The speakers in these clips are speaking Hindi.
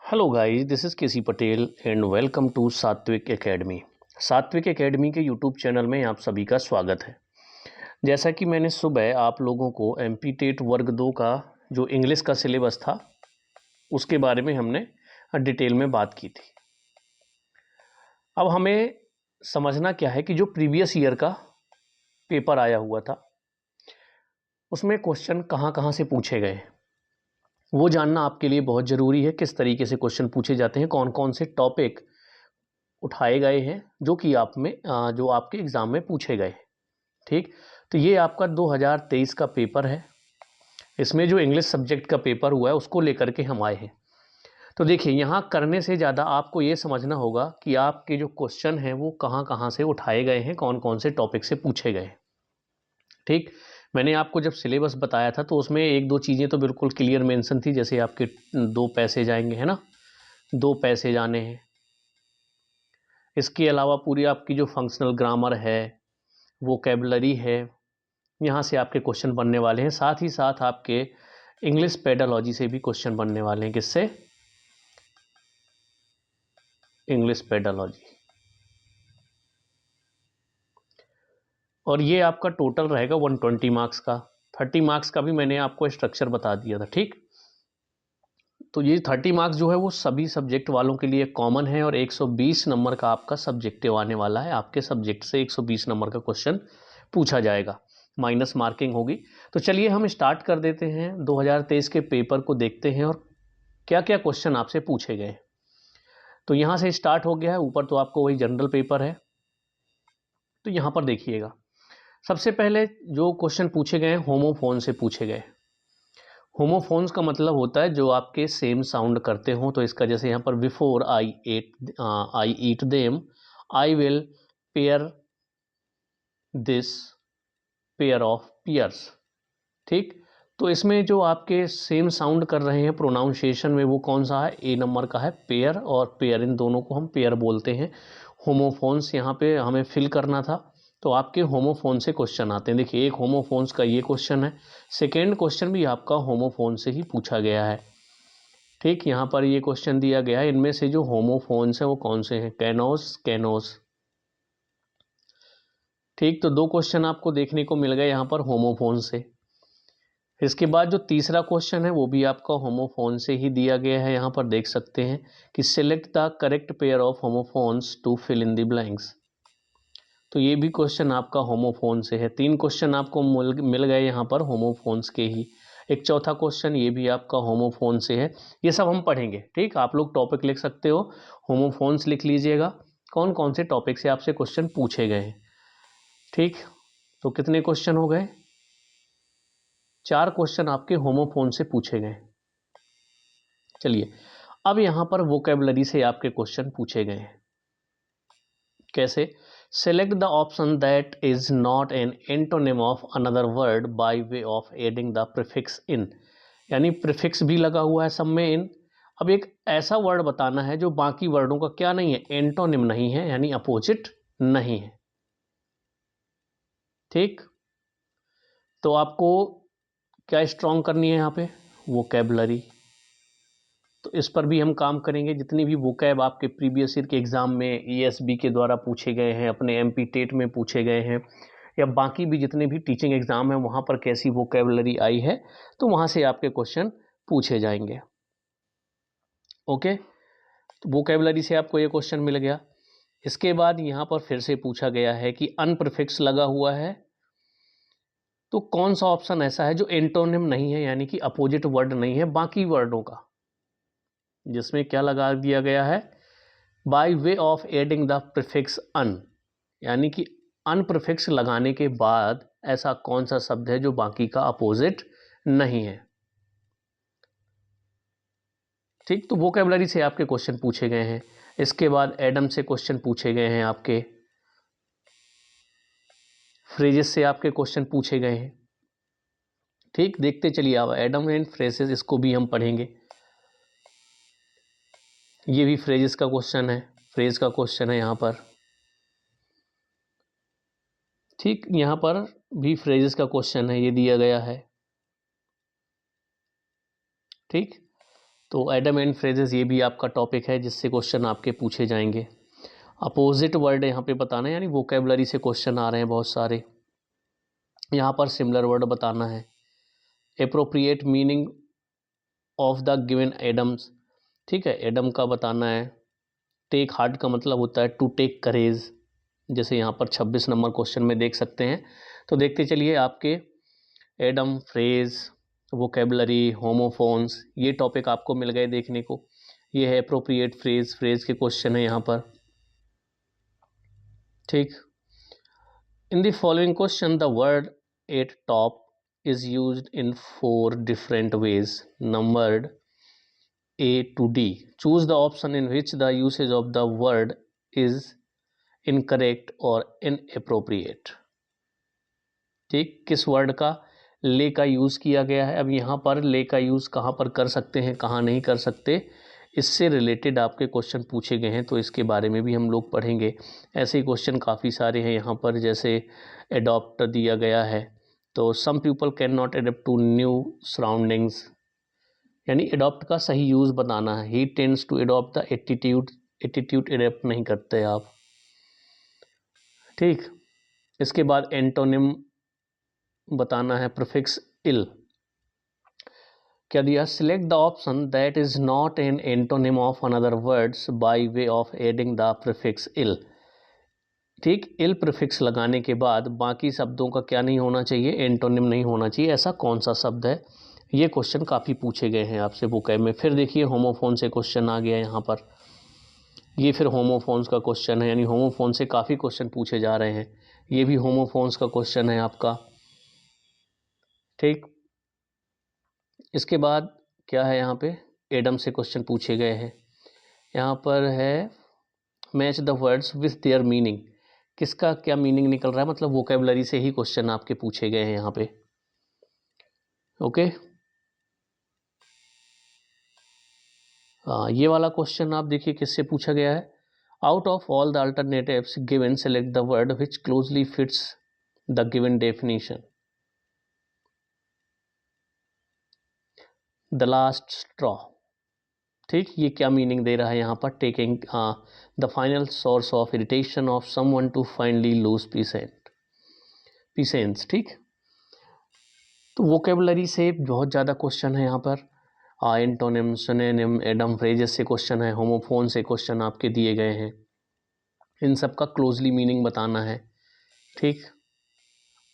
Hello guys, this is KC Patel and welcome to Satvik academy. Satvik academy के यूट्यूब चैनल में आप सभी का स्वागत है। जैसा कि मैंने सुबह आप लोगों को एमपी टेट वर्ग 2 का जो इंग्लिश का सिलेबस था उसके बारे में हमने डिटेल में बात की थी। अब हमें समझना क्या है कि जो प्रीवियस ईयर का पेपर आया हुआ था उसमें क्वेश्चन कहाँ कहाँ से पूछे गए, वो जानना आपके लिए बहुत ज़रूरी है। किस तरीके से क्वेश्चन पूछे जाते हैं, कौन कौन से टॉपिक उठाए गए हैं जो कि आप में जो आपके एग्ज़ाम में पूछे गए। ठीक, तो ये आपका 2023 का पेपर है। इसमें जो इंग्लिश सब्जेक्ट का पेपर हुआ है उसको लेकर के हम आए हैं। तो देखिए, यहाँ करने से ज़्यादा आपको ये समझना होगा कि आपके जो क्वेश्चन हैं वो कहाँ कहाँ से उठाए गए हैं, कौन कौन से टॉपिक से पूछे गए हैं। ठीक, मैंने आपको जब सिलेबस बताया था तो उसमें एक दो चीज़ें तो बिल्कुल क्लियर मेंशन थी, जैसे आपके 2 पैसे जाएंगे, है ना, 2 पैसे जाने हैं। इसके अलावा पूरी आपकी जो फंक्शनल ग्रामर है, वोकैबुलरी है, यहाँ से आपके क्वेश्चन बनने वाले हैं। साथ ही साथ आपके इंग्लिश पेडालॉजी से भी क्वेश्चन बनने वाले हैं। किससे? English pedology. और ये आपका टोटल रहेगा 120 मार्क्स का। 30 मार्क्स का भी मैंने आपको स्ट्रक्चर बता दिया था। ठीक, तो ये 30 मार्क्स जो है वो सभी सब्जेक्ट वालों के लिए कॉमन है और 120 नंबर का आपका सब्जेक्टिव आने वाला है। आपके सब्जेक्ट से 120 नंबर का क्वेश्चन पूछा जाएगा, माइनस मार्किंग होगी। तो चलिए हम स्टार्ट कर देते हैं, 2023 के पेपर को देखते हैं और क्या क्या क्वेश्चन आपसे पूछे गए। तो यहाँ से स्टार्ट हो गया है। ऊपर तो आपको वही जनरल पेपर है। तो यहाँ पर देखिएगा, सबसे पहले जो क्वेश्चन पूछे गए हैं होमोफोन से पूछे गए। होमोफोन्स का मतलब होता है जो आपके सेम साउंड करते हो। तो इसका जैसे यहाँ पर before I eat them, I will pare this pair of pears. ठीक, तो इसमें जो आपके सेम साउंड कर रहे हैं प्रोनाउंसिएशन में, वो कौन सा है? ए नंबर का है, पेयर और पेयर, इन दोनों को हम पेयर बोलते हैं। होमोफोन्स यहाँ पे हमें फिल करना था, तो आपके होमोफोन से क्वेश्चन आते हैं। देखिए, एक होमोफोन्स का ये क्वेश्चन है। सेकेंड क्वेश्चन भी आपका होमोफोन से ही पूछा गया है। ठीक, यहाँ पर ये क्वेश्चन दिया गया है, इनमें से जो होमोफोन्स हैं वो कौन से हैं? कैनोस, कैनोस। ठीक, तो 2 क्वेश्चन आपको देखने को मिल गए यहाँ पर होमोफोन से। इसके बाद जो तीसरा क्वेश्चन है वो भी आपका होमोफोन से ही दिया गया है। यहाँ पर देख सकते हैं कि select the correct pair of homophones to fill in the blanks. तो ये भी क्वेश्चन आपका होमोफोन से है। 3 क्वेश्चन आपको मिल गए यहाँ पर होमोफोन्स के ही। एक चौथा क्वेश्चन ये भी आपका होमोफोन से है। ये सब हम पढ़ेंगे। ठीक, आप लोग टॉपिक लिख सकते हो, होमोफोन्स लिख लीजिएगा, कौन कौन से टॉपिक से आपसे क्वेश्चन पूछे गए हैं। ठीक, तो कितने क्वेश्चन हो गए? 4 क्वेश्चन आपके होमोफोन से पूछे गए। चलिए, अब यहाँ पर वोकेबलरी से आपके क्वेश्चन पूछे गए हैं। कैसे? Select the option that is not an antonym of another word by way of adding the prefix in. यानी प्रीफिक्स भी लगा हुआ है सब में, इन। अब एक ऐसा वर्ड बताना है जो बाकी वर्डों का क्या नहीं है? एंटोनिम नहीं है, यानी अपोजिट नहीं है। ठीक, तो आपको क्या स्ट्रॉन्ग करनी है यहाँ पे? वोकेबलरी। तो इस पर भी हम काम करेंगे। जितनी भी वोकैब आपके प्रीवियस ईयर के एग्ज़ाम में ईएसबी के द्वारा पूछे गए हैं, अपने एमपी टेट में पूछे गए हैं, या बाकी भी जितने भी टीचिंग एग्ज़ाम हैं वहाँ पर कैसी वोकैबलरी आई है, तो वहाँ से आपके क्वेश्चन पूछे जाएंगे। ओके, तो वोकैबलरी से आपको ये क्वेश्चन मिल गया। इसके बाद यहाँ पर फिर से पूछा गया है कि अनप्रीफिक्स लगा हुआ है, तो कौन सा ऑप्शन ऐसा है जो एंटोनिम नहीं है, यानी कि अपोजिट वर्ड नहीं है बाकी वर्डों का, जिसमें क्या लगा दिया गया है? By way of adding the prefix un, यानी कि अन प्रीफिक्स लगाने के बाद ऐसा कौन सा शब्द है जो बाकी का अपोजिट नहीं है। ठीक, तो वोकैबुलरी से आपके क्वेश्चन पूछे गए हैं। इसके बाद एडम से क्वेश्चन पूछे गए हैं, आपके फ्रेजेस से आपके क्वेश्चन पूछे गए हैं। ठीक, देखते चलिए आप एडम एंड फ्रेजेस, इसको भी हम पढ़ेंगे। ये भी फ्रेजेस का क्वेश्चन है, फ्रेज का क्वेश्चन है यहाँ पर। ठीक, यहाँ पर भी फ्रेजेस का क्वेश्चन है, ये दिया गया है। ठीक, तो एडम एंड फ्रेजेस ये भी आपका टॉपिक है जिससे क्वेश्चन आपके पूछे जाएंगे। अपोजिट वर्ड यहाँ पे बताना है, यानी वोकेबलरी से क्वेश्चन आ रहे हैं बहुत सारे। यहाँ पर सिमिलर वर्ड बताना है। Appropriate meaning of the given idioms, ठीक है, एडम का बताना है। टेक हार्ट का मतलब होता है टू टेक करेज, जैसे यहाँ पर 26 नंबर क्वेश्चन में देख सकते हैं। तो देखते चलिए आपके एडम, फ्रेज, वोकेबलरी, होमोफोन्स, ये टॉपिक आपको मिल गए देखने को। ये है अप्रोप्रिएट फ्रेज, फ्रेज के क्वेश्चन है यहाँ पर, ठीक। In the following question the word at top is used in 4 different ways numbered A to D. Choose the option in which the usage of the word is incorrect or inappropriate. ठीक, किस वर्ड का ले का यूज़ किया गया है। अब यहाँ पर ले का यूज़ कहाँ पर कर सकते हैं, कहाँ नहीं कर सकते, इससे रिलेटेड आपके क्वेश्चन पूछे गए हैं, तो इसके बारे में भी हम लोग पढ़ेंगे। ऐसे ही क्वेश्चन काफ़ी सारे हैं यहाँ पर, जैसे एडॉप्ट दिया गया है, तो some people can not adapt to new surroundings, यानी एडॉप्ट का सही यूज़ बताना है। He tends to adopt the attitude, attitude adapt नहीं करते आप, ठीक। इसके बाद एंटोनिम बताना है, प्रीफिक्स इल क्या दिया, select the option that is not an antonym of another words by way of adding the prefix il, ठीक। इल प्रीफिक्स लगाने के बाद बाकी शब्दों का क्या नहीं होना चाहिए, एंटोनिम नहीं होना चाहिए। ऐसा कौन सा शब्द है, ये क्वेश्चन काफ़ी पूछे गए हैं आपसे वोकैब में। फिर देखिए होमोफोन से क्वेश्चन आ गया यहाँ पर, ये फिर होमोफोन्स का क्वेश्चन है, यानी होमोफोन से काफ़ी क्वेश्चन पूछे जा रहे हैं। ये भी होमोफोन्स का क्वेश्चन है आपका, ठीक। इसके बाद क्या है, यहाँ पे एडम से क्वेश्चन पूछे गए हैं। यहाँ पर है match the words with their meaning, किसका क्या मीनिंग निकल रहा है, मतलब वोकेबलरी से ही क्वेश्चन आपके पूछे गए हैं यहाँ पे, ओके। ये वाला क्वेश्चन आप देखिए किससे पूछा गया है, out of all the alternatives given select the word which closely fits the given definition. The last straw, ठीक, ये क्या मीनिंग दे रहा है यहाँ पर, taking the final source of irritation of someone to finally lose patience, ठीक। तो वोकेबलरी से बहुत ज़्यादा क्वेश्चन है यहाँ पर। एंटोनिम, सिनोनिम, एडम, फ्रेजेस से क्वेश्चन है, होमोफोन से क्वेश्चन आपके दिए गए हैं, इन सब का क्लोजली मीनिंग बताना है, ठीक।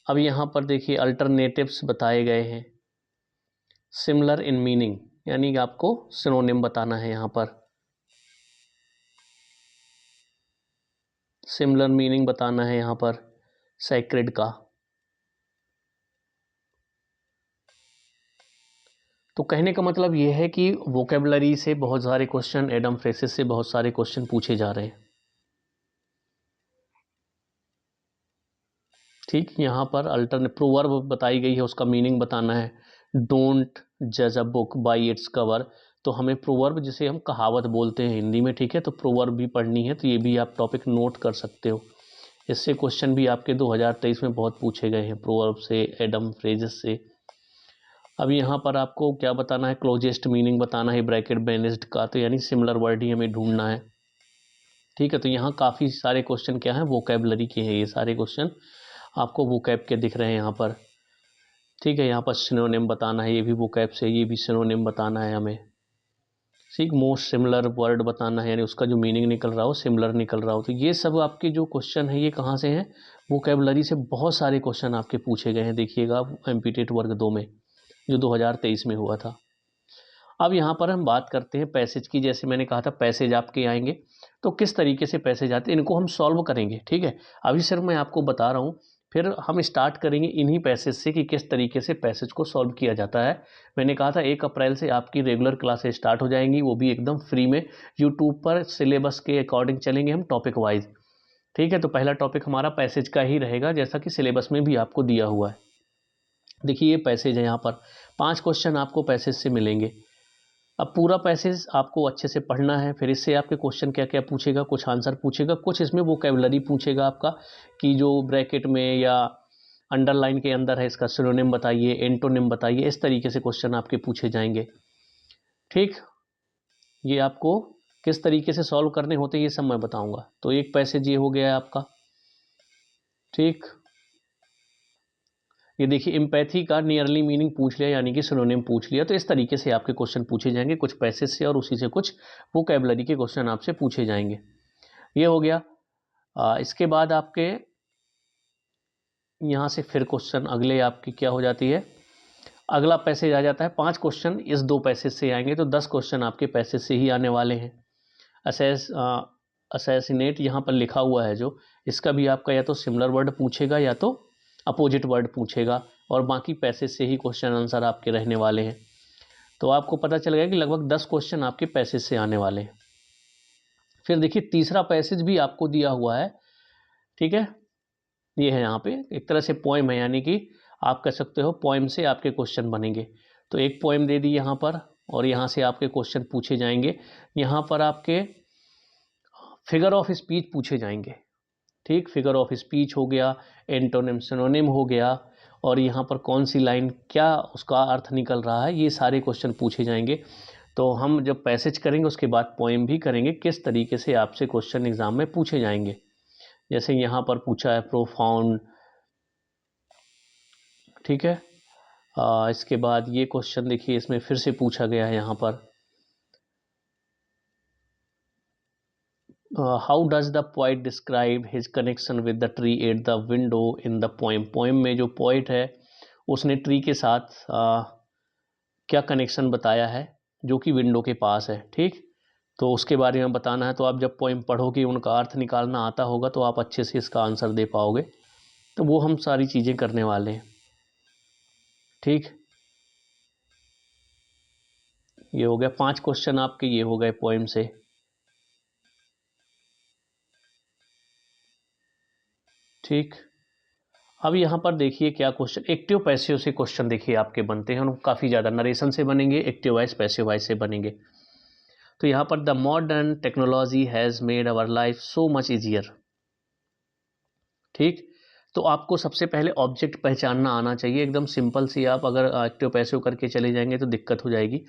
अब यहाँ पर देखिए अल्टरनेटिव्स बताए गए हैं, सिमिलर इन मीनिंग, यानी कि आपको सिनोनिम बताना है यहाँ पर, सिमिलर मीनिंग बताना है यहाँ पर सैक्रेड का। तो कहने का मतलब ये है कि वोकेबलरी से बहुत सारे क्वेश्चन, एडम फ्रेसेस से बहुत सारे क्वेश्चन पूछे जा रहे हैं, ठीक। यहाँ पर अल्टरनेट प्रोवर्ब बताई गई है, उसका मीनिंग बताना है। डोंट जज a book by its cover, तो हमें प्रोवर्ब, जिसे हम कहावत बोलते हैं हिंदी में, ठीक है, तो प्रोवर्ब भी पढ़नी है, तो ये भी आप टॉपिक नोट कर सकते हो। इससे क्वेश्चन भी आपके 2023 में बहुत पूछे गए हैं, प्रोवर्ब से, एडम फ्रेजेस से। अब यहाँ पर आपको क्या बताना है, क्लोजेस्ट मीनिंग बताना है ब्रैकेट बेनिस्ड का, तो यानी सिमिलर वर्ड ही हमें ढूंढना है, ठीक है। तो यहाँ काफ़ी सारे क्वेश्चन क्या हैं, वोकेबलरी के हैं, ये सारे क्वेश्चन आपको वोकैब के दिख रहे हैं यहाँ पर, ठीक है। यहाँ पर सिनोनिम बताना है, ये भी वोकैब से, ये भी सिनोनिम बताना है हमें, ठीक। मोस्ट सिमिलर वर्ड बताना है, यानी उसका जो मीनिंग निकल रहा हो सिमिलर निकल रहा हो। तो ये सब आपके जो क्वेश्चन है ये कहाँ से हैं, वोकेबलरी से बहुत सारे क्वेश्चन आपके पूछे गए हैं, देखिएगा एमपीटेट वर्ग 2 में जो 2023 में हुआ था। अब यहाँ पर हम बात करते हैं पैसेज की, जैसे मैंने कहा था पैसेज आपके आएंगे, तो किस तरीके से पैसेज आते हैं इनको हम सॉल्व करेंगे, ठीक है। अभी सिर्फ मैं आपको बता रहा हूँ, फिर हम स्टार्ट करेंगे इन्हीं पैसेज से कि किस तरीके से पैसेज को सॉल्व किया जाता है। मैंने कहा था 1 अप्रैल से आपकी रेगुलर क्लासेज स्टार्ट हो जाएंगी, वो भी एकदम फ्री में यूट्यूब पर सिलेबस के अकॉर्डिंग चलेंगे हम टॉपिक वाइज, ठीक है। तो पहला टॉपिक हमारा पैसेज का ही रहेगा, जैसा कि सिलेबस में भी आपको दिया हुआ है। देखिए ये पैसेज है, यहाँ पर 5 क्वेश्चन आपको पैसेज से मिलेंगे। अब पूरा पैसेज आपको अच्छे से पढ़ना है, फिर इससे आपके क्वेश्चन क्या क्या पूछेगा, कुछ आंसर पूछेगा, कुछ इसमें वोकैबुलरी पूछेगा आपका, कि जो ब्रैकेट में या अंडरलाइन के अंदर है इसका सिनोनिम बताइए, एंटोनिम बताइए, इस तरीके से क्वेश्चन आपके पूछे जाएंगे, ठीक। ये आपको किस तरीके से सॉल्व करने होते हैं ये सब मैं बताऊंगा। तो एक पैसेज ये हो गया है आपका, ठीक। ये देखिए एम्पैथी का नियरली मीनिंग पूछ लिया, यानी कि सिनोनिम पूछ लिया। तो इस तरीके से आपके क्वेश्चन पूछे जाएंगे, कुछ पैसेज से और उसी से कुछ वोकैबुलरी के क्वेश्चन आपसे पूछे जाएंगे। ये हो गया। इसके बाद आपके यहाँ से फिर क्वेश्चन अगले आपकी क्या हो जाती है, अगला पैसेज आ जाता है। 5 क्वेश्चन इस 2 पैसेज से आएंगे, तो 10 क्वेश्चन आपके पैसेज से ही आने वाले हैं। असैसिनेट यहाँ पर लिखा हुआ है जो, इसका भी आपका या तो सिमिलर वर्ड पूछेगा या तो अपोजिट वर्ड पूछेगा, और बाकी पैसेज से ही क्वेश्चन आंसर आपके रहने वाले हैं। तो आपको पता चल गया कि लगभग 10 क्वेश्चन आपके पैसेज से आने वाले हैं। फिर देखिए तीसरा पैसेज भी आपको दिया हुआ है, ठीक है। ये है यहाँ पे एक तरह से पोएम है, यानी कि आप कह सकते हो पोएम से आपके क्वेश्चन बनेंगे। तो एक पोएम दे दी यहाँ पर, और यहाँ से आपके क्वेश्चन पूछे जाएंगे। यहाँ पर आपके फिगर ऑफ स्पीच पूछे जाएंगे, ठीक। फिगर ऑफ स्पीच हो गया, एंटोनिम सिनोनिम हो गया, और यहाँ पर कौन सी लाइन क्या उसका अर्थ निकल रहा है, ये सारे क्वेश्चन पूछे जाएंगे। तो हम जब पैसेज करेंगे उसके बाद पोएम भी करेंगे, किस तरीके से आपसे क्वेश्चन एग्जाम में पूछे जाएंगे। जैसे यहाँ पर पूछा है प्रोफाउंड, ठीक है। इसके बाद ये क्वेश्चन देखिए, इसमें फिर से पूछा गया है यहाँ पर, how does the poet describe his connection with the tree at the window in the poem. Poem में जो पोइट है उसने ट्री के साथ क्या कनेक्शन बताया है जो कि विंडो के पास है, ठीक। तो उसके बारे में बताना है। तो आप जब पोएम पढ़ोगे, उनका अर्थ निकालना आता होगा, तो आप अच्छे से इसका आंसर दे पाओगे। तो वो हम सारी चीज़ें करने वाले हैं, ठीक। ये हो गया 5 क्वेश्चन आपके, ये हो गए पोएम से। ठीक। अब यहाँ पर देखिए क्या क्वेश्चन, एक्टिव पैसिव से क्वेश्चन देखिए आपके बनते हैं, काफ़ी ज़्यादा नरेशन से बनेंगे, एक्टिव वॉइस पैसिव वॉइस से बनेंगे। तो यहाँ पर the modern technology has made our life so much easier, ठीक। तो आपको सबसे पहले ऑब्जेक्ट पहचानना आना चाहिए, एकदम सिंपल सी। आप अगर एक्टिव पैसिव करके चले जाएंगे तो दिक्कत हो जाएगी।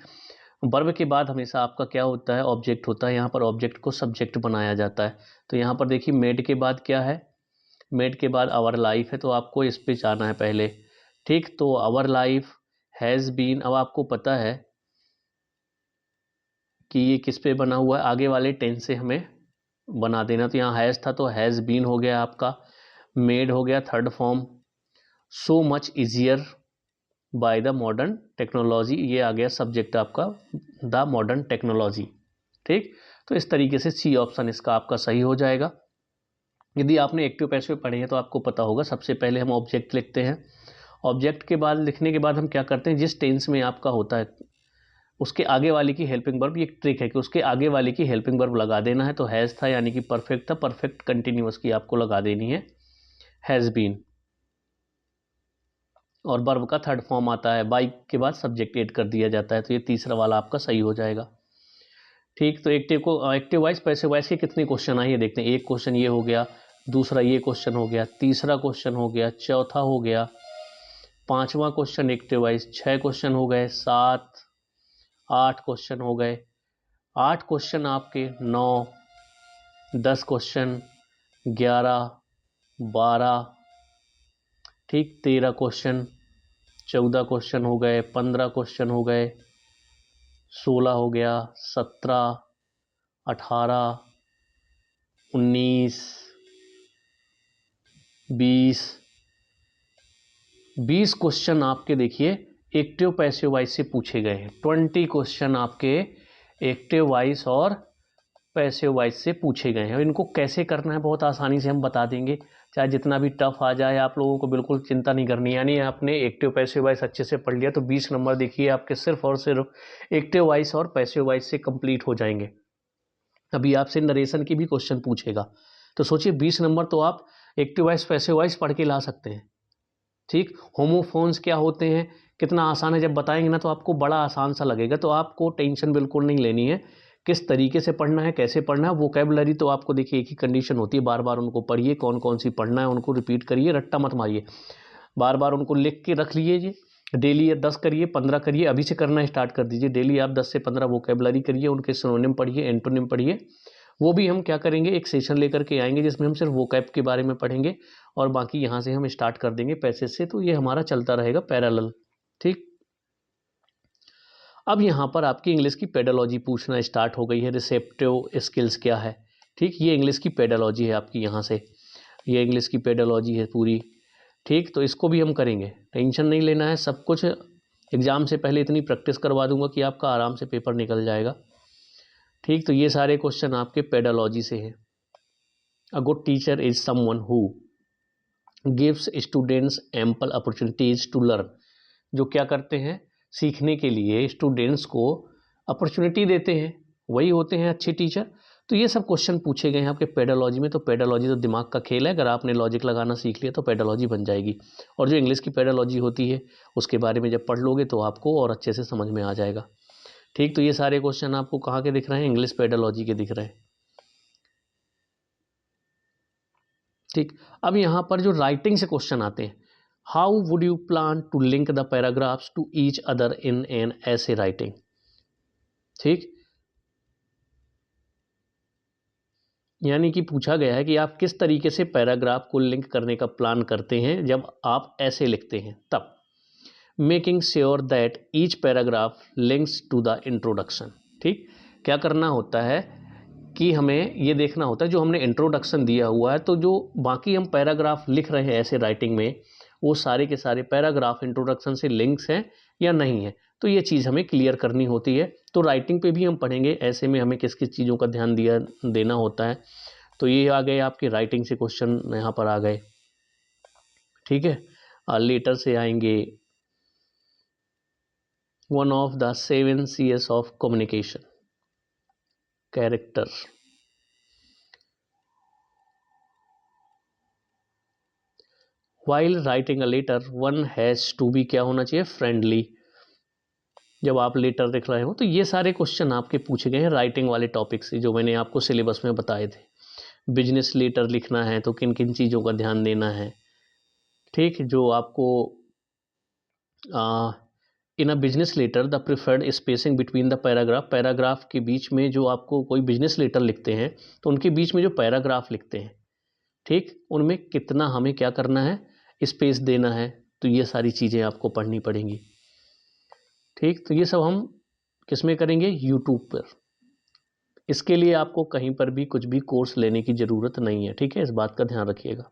वर्ब के बाद हमेशा आपका क्या होता है, ऑब्जेक्ट होता है। यहाँ पर ऑब्जेक्ट को सब्जेक्ट बनाया जाता है। तो यहाँ पर देखिए मेड के बाद क्या है, मेड के बाद आवर लाइफ है, तो आपको इस पे जाना है पहले, ठीक। तो आवर लाइफ हैज़ बीन, अब आपको पता है कि ये किस पे बना हुआ है, आगे वाले टेंस से हमें बना देना। तो यहाँ हैज़ था तो हैज़ बीन हो गया आपका, मेड हो गया third form, so much easier by the modern technology, ये आ गया सब्जेक्ट आपका द मॉडर्न टेक्नोलॉजी, ठीक। तो इस तरीके से सी ऑप्शन इसका आपका सही हो जाएगा। यदि आपने एक्टिव पैसिव पढ़े हैं तो आपको पता होगा, सबसे पहले हम ऑब्जेक्ट लिखते हैं। ऑब्जेक्ट के बाद लिखने के बाद हम क्या करते हैं, जिस टेंस में आपका होता है उसके आगे वाले की हेल्पिंग वर्ब, ये एक ट्रिक है कि उसके आगे वाले की हेल्पिंग वर्ब लगा देना है। तो हैज़ था यानी कि परफेक्ट था, परफेक्ट कंटिन्यूअस की आपको लगा देनी है हैज़ बीन, और वर्ब का थर्ड फॉर्म आता है, बाई के बाद सब्जेक्ट ऐड कर दिया जाता है। तो ये तीसरा वाला आपका सही हो जाएगा, ठीक। तो एक्टिव वाइज पैसिव वाइज के कितने क्वेश्चन आए ये देखते हैं। एक क्वेश्चन ये हो गया, दूसरा ये क्वेश्चन हो गया, तीसरा क्वेश्चन हो गया, चौथा हो गया, पांचवा क्वेश्चन एक्टिव वाइज, 6 क्वेश्चन हो गए, 7 8 क्वेश्चन हो गए, 8 क्वेश्चन आपके, 9 10 क्वेश्चन, 11 12, ठीक, 13 क्वेश्चन, 14 क्वेश्चन हो गए, 15 क्वेश्चन हो गए, 16 हो गया, 17 18 19 20 क्वेश्चन आपके देखिए एक्टिव पैसिव वॉइस से पूछे गए हैं। 20 क्वेश्चन आपके एक्टिव वॉइस और पैसिव वॉइस से पूछे गए हैं। इनको कैसे करना है बहुत आसानी से हम बता देंगे, चाहे जितना भी टफ आ जाए, आप लोगों को बिल्कुल चिंता नहीं करनी। यानी आपने एक्टिव पैसिव वॉइस अच्छे से पढ़ लिया तो 20 नंबर देखिए आपके सिर्फ और सिर्फ एक्टिव वॉइस और पैसिव वॉइस से कंप्लीट हो जाएंगे। अभी आपसे नरेशन की भी क्वेश्चन पूछेगा, तो सोचिए 20 नंबर तो आप एक्टिव वॉइस पैसिव वॉइस पढ़ के ला सकते हैं, ठीक। होमोफोन्स क्या होते हैं, कितना आसान है, जब बताएंगे ना तो आपको बड़ा आसान सा लगेगा। तो आपको टेंशन बिल्कुल नहीं लेनी है, किस तरीके से पढ़ना है, कैसे पढ़ना है। वोकैबुलरी तो आपको देखिए एक ही कंडीशन होती है, बार बार उनको पढ़िए, कौन कौन सी पढ़ना है उनको रिपीट करिए, रट्टा मत मारिए, बार बार उनको लिख के रख लीजिए डेली 10 करिए, 15 करिए, अभी से करना स्टार्ट कर दीजिए। डेली आप 10 से 15 वोकेबलरी करिए, उनके सिनोनिम पढ़िए, एंटोनिम पढ़िए। वो भी हम क्या करेंगे, एक सेशन लेकर के आएंगे जिसमें हम सिर्फ वोकैब के बारे में पढ़ेंगे और बाकी यहाँ से हम स्टार्ट कर देंगे पैसेज से। तो ये हमारा चलता रहेगा पैरेलल। ठीक, अब यहाँ पर आपकी इंग्लिश की पेडोलॉजी पूछना स्टार्ट हो गई है। रिसेप्टिव स्किल्स क्या है, ठीक, ये इंग्लिश की पेडोलॉजी है आपकी। यहाँ से ये इंग्लिश की पेडोलॉजी है पूरी। ठीक, तो इसको भी हम करेंगे, टेंशन नहीं लेना है। सब कुछ एग्ज़ाम से पहले इतनी प्रैक्टिस करवा दूंगा कि आपका आराम से पेपर निकल जाएगा। ठीक, तो ये सारे क्वेश्चन आपके पेडोलॉजी से हैं। A good teacher is someone who gives students ample opportunities to learn. जो क्या करते हैं, सीखने के लिए स्टूडेंट्स को अपॉर्चुनिटी देते हैं, वही होते हैं अच्छे टीचर। तो ये सब क्वेश्चन पूछे गए हैं आपके पेडोलॉजी में। तो पेडोलॉजी तो दिमाग का खेल है, अगर आपने लॉजिक लगाना सीख लिया तो पेडोलॉजी बन जाएगी। और जो इंग्लिश की पेडोलॉजी होती है उसके बारे में जब पढ़ लोगे तो आपको और अच्छे से समझ में आ जाएगा। ठीक, तो ये सारे क्वेश्चन आपको कहाँ के दिख रहे हैं, इंग्लिश पेडोलॉजी के दिख रहे हैं। ठीक, अब यहाँ पर जो राइटिंग से क्वेश्चन आते हैं, how would you plan to link the paragraphs to each other in an essay writing. ठीक, यानी कि पूछा गया है कि आप किस तरीके से पैराग्राफ को लिंक करने का प्लान करते हैं जब आप ऐसे लिखते हैं तब। Making sure that each paragraph links to the introduction. ठीक, क्या करना होता है कि हमें ये देखना होता है जो हमने इंट्रोडक्शन दिया हुआ है, तो जो बाकी हम पैराग्राफ लिख रहे हैं ऐसे राइटिंग में, वो सारे के सारे पैराग्राफ इंट्रोडक्शन से लिंक्स हैं या नहीं है। तो ये चीज़ हमें क्लियर करनी होती है। तो राइटिंग पे भी हम पढ़ेंगे ऐसे में हमें किस किस चीज़ों का ध्यान देना होता है। तो ये आ गए आपके राइटिंग से क्वेश्चन यहाँ पर आ गए। ठीक है, लेटर से आएंगे, one of the 7 Cs of communication, character. While writing a letter one has to be क्या होना चाहिए, फ्रेंडली, जब आप लेटर लिख रहे हो। तो ये सारे क्वेश्चन आपके पूछे गए हैं राइटिंग वाले टॉपिक से, जो मैंने आपको सिलेबस में बताए थे। बिजनेस लेटर लिखना है तो किन किन चीज़ों का ध्यान देना है। ठीक, जो आपको in a business letter the preferred spacing between the paragraph, paragraph के बीच में जो आपको कोई बिजनेस लेटर लिखते हैं तो उनके बीच में जो पैराग्राफ लिखते हैं, ठीक, उनमें कितना हमें क्या करना है, स्पेस देना है। तो ये सारी चीज़ें आपको पढ़नी पड़ेंगी। ठीक, तो ये सब हम किस में करेंगे, यूट्यूब पर। इसके लिए आपको कहीं पर भी कुछ भी कोर्स लेने की ज़रूरत नहीं है। ठीक है, इस बात का ध्यान रखिएगा।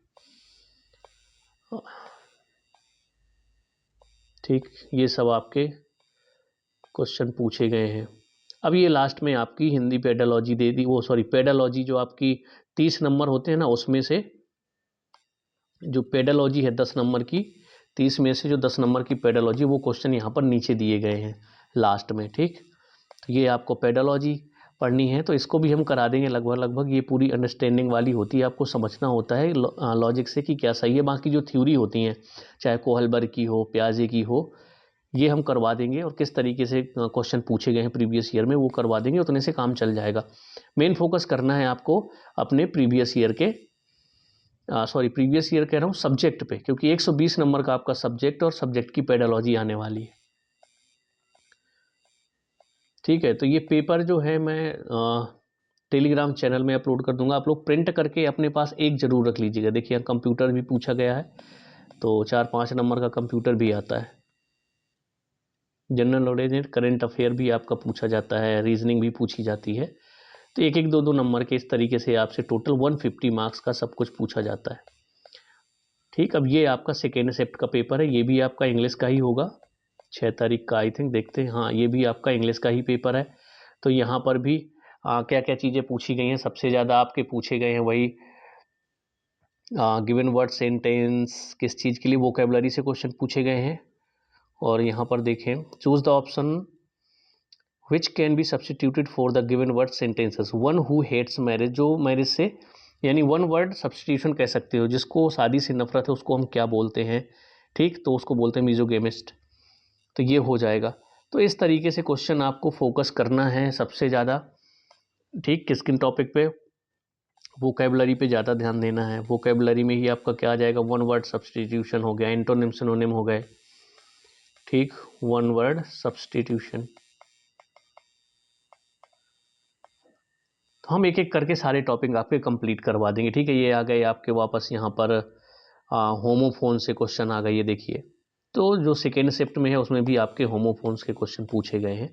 ठीक, ये सब आपके क्वेश्चन पूछे गए हैं। अब ये लास्ट में आपकी हिंदी पेडोलॉजी दे दी, वो सॉरी पेडोलॉजी जो आपकी 30 नंबर होते हैं ना, उसमें से जो पेडोलॉजी है 10 नंबर की, 30 में से जो 10 नंबर की पेडोलॉजी, वो क्वेश्चन यहाँ पर नीचे दिए गए हैं लास्ट में। ठीक, तो ये आपको पेडोलॉजी पढ़नी है, तो इसको भी हम करा देंगे लगभग। ये पूरी अंडरस्टैंडिंग वाली होती है, आपको समझना होता है लॉजिक से कि क्या सही है। बाकी जो थ्योरी होती हैं, चाहे कोहलबर की हो, प्याजे की हो, ये हम करवा देंगे। और किस तरीके से क्वेश्चन पूछे गए हैं प्रीवियस ईयर में, वो करवा देंगे। उतने से काम चल जाएगा। मेन फोकस करना है आपको अपने प्रीवियस ईयर के, प्रीवियस ईयर कह रहा हूँ, सब्जेक्ट पे, क्योंकि 120 नंबर का आपका सब्जेक्ट और सब्जेक्ट की पेडोलॉजी आने वाली है। ठीक है, तो ये पेपर जो है मैं टेलीग्राम चैनल में अपलोड कर दूंगा। आप लोग प्रिंट करके अपने पास एक ज़रूर रख लीजिएगा। देखिए, कंप्यूटर भी पूछा गया है, तो 4-5 नंबर का कंप्यूटर भी आता है। जनरल नॉलेज, करंट अफेयर भी आपका पूछा जाता है, रीजनिंग भी पूछी जाती है। तो एक एक 2-2 नंबर के इस तरीके से आपसे टोटल 150 मार्क्स का सब कुछ पूछा जाता है। ठीक, अब ये आपका सेकेंड शिफ्ट का पेपर है, ये भी आपका इंग्लिश का ही होगा। 6 तारीख का आई थिंक, देखते हैं। हाँ, ये भी आपका इंग्लिश का ही पेपर है। तो यहाँ पर भी क्या क्या चीज़ें पूछी गई हैं, सबसे ज़्यादा आपके पूछे गए हैं वही गिवन वर्ड सेंटेंस, किस चीज़ के लिए, वोकेबलरी से क्वेश्चन पूछे गए हैं। और यहाँ पर देखें, choose the option which can be substituted for the given word sentences. One who hates marriage, जो मैरिज से, यानी वन वर्ड सब्सटीट्यूशन कह सकते हो, जिसको शादी से नफरत है उसको हम क्या बोलते हैं। ठीक, तो उसको बोलते हैं मीजोगेमिस्ट। तो ये हो जाएगा। तो इस तरीके से क्वेश्चन आपको फोकस करना है सबसे ज़्यादा। ठीक, किस किन टॉपिक पे, वोकेबलरी पे ज़्यादा ध्यान देना है। वोकेबलरी में ही आपका क्या आ जाएगा, वन वर्ड सब्सटीट्यूशन हो गया, एंटोनिम सिनोनिम हो गए। ठीक, वन वर्ड सब्स्टिट्यूशन। तो हम एक एक करके सारे टॉपिक आपके कंप्लीट करवा देंगे, ठीक है। ये आ गए आपके वापस यहाँ पर होमोफोन से क्वेश्चन आ गए, ये देखिए। तो जो सेकेंड शिफ्ट में है उसमें भी आपके होमोफोन्स के क्वेश्चन पूछे गए हैं,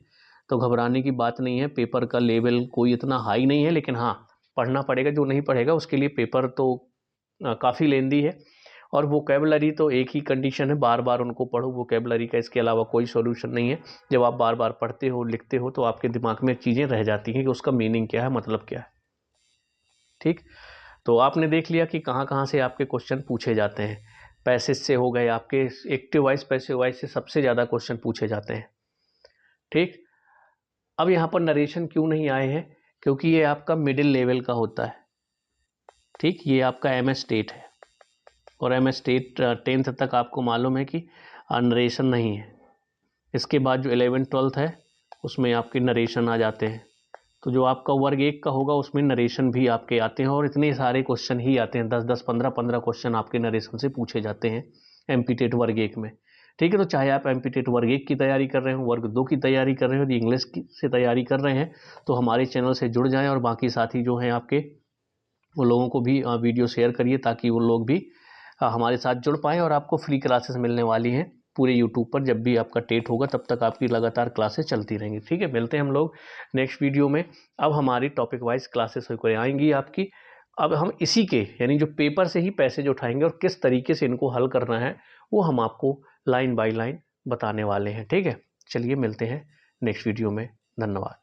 तो घबराने की बात नहीं है। पेपर का लेवल कोई इतना हाई नहीं है, लेकिन हाँ पढ़ना पड़ेगा। जो नहीं पढ़ेगा उसके लिए पेपर तो काफ़ी लेंदी है। और वोकेबलरी तो एक ही कंडीशन है, बार बार उनको पढ़ो वोकेबलरी का, इसके अलावा कोई सॉल्यूशन नहीं है। जब आप बार बार पढ़ते हो लिखते हो तो आपके दिमाग में चीज़ें रह जाती हैं कि उसका मीनिंग क्या है, मतलब क्या है, ठीक। तो आपने देख लिया कि कहाँ कहाँ से आपके क्वेश्चन पूछे जाते हैं। पैसेज से हो गए आपके, एक्टिव वाइज पैसिव वाइज से सबसे ज़्यादा क्वेश्चन पूछे जाते हैं, ठीक। अब यहाँ पर नरेशन क्यों नहीं आए हैं, क्योंकि ये आपका मिडिल लेवल का होता है, ठीक। ये आपका एमएस स्टेट है, और एमएस स्टेट 10th तक आपको मालूम है कि नरेशन नहीं है। इसके बाद जो 11th-12th है उसमें आपके नरेशन आ जाते हैं। तो जो आपका वर्ग 1 का होगा उसमें नरेशन भी आपके आते हैं, और इतने सारे क्वेश्चन ही आते हैं, 10-10, 15-15 क्वेश्चन आपके नरेशन से पूछे जाते हैं एमपी टेट वर्ग 1 में, ठीक है। तो चाहे आप एमपी टेट वर्ग 1 की तैयारी कर रहे हो, वर्ग 2 की तैयारी कर रहे हो, इंग्लिश की से तैयारी कर रहे हैं, तो हमारे चैनल से जुड़ जाएं, और बाकी साथी जो हैं आपके वो लोगों को भी वीडियो शेयर करिए, ताकि वो लोग भी हमारे साथ जुड़ पाएँ, और आपको फ्री क्लासेस मिलने वाली हैं पूरे यूट्यूब पर। जब भी आपका टेट होगा तब तक आपकी लगातार क्लासेस चलती रहेंगी, ठीक है। मिलते हैं हम लोग नेक्स्ट वीडियो में। अब हमारी टॉपिक वाइज क्लासेस होकर आएंगी आपकी। अब हम इसी के यानी जो पेपर से ही पैसेज उठाएंगे और किस तरीके से इनको हल करना है वो हम आपको लाइन बाय लाइन बताने वाले हैं, ठीक है। चलिए मिलते हैं नेक्स्ट वीडियो में, धन्यवाद।